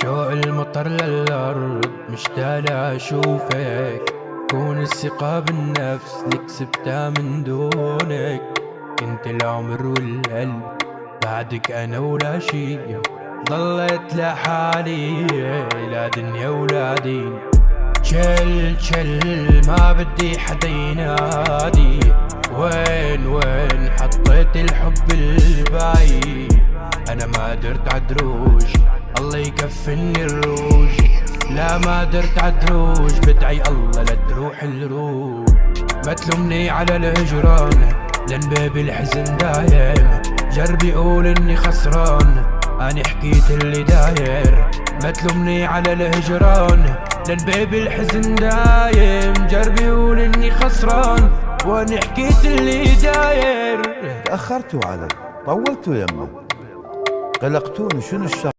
شوق المطر للأرض مشتاق أشوفك، كون الثقة بالنفس اللي كسبتها من دونك. انت العمر والقلب بعدك أنا ولا شي، ضليت لحالي لا دنيا ولا دين. شل ما بدي حدا ينادي، وين حطيت الحب الباي. أنا ما درت عدروج الله يكفني الروج، لا ما درت عدروج بدعي الله لا تروح الروج. ما تلومني على الهجران لان باب الحزن دايم، جربي قول اني خسران اني حكيت اللي داير. ما تلومني على الهجران لان باب الحزن دايم، جربي قول اني خسران واني حكيت اللي داير. تأخرتوا علي، طولتوا يمه، قلقتوني. شنو الشر؟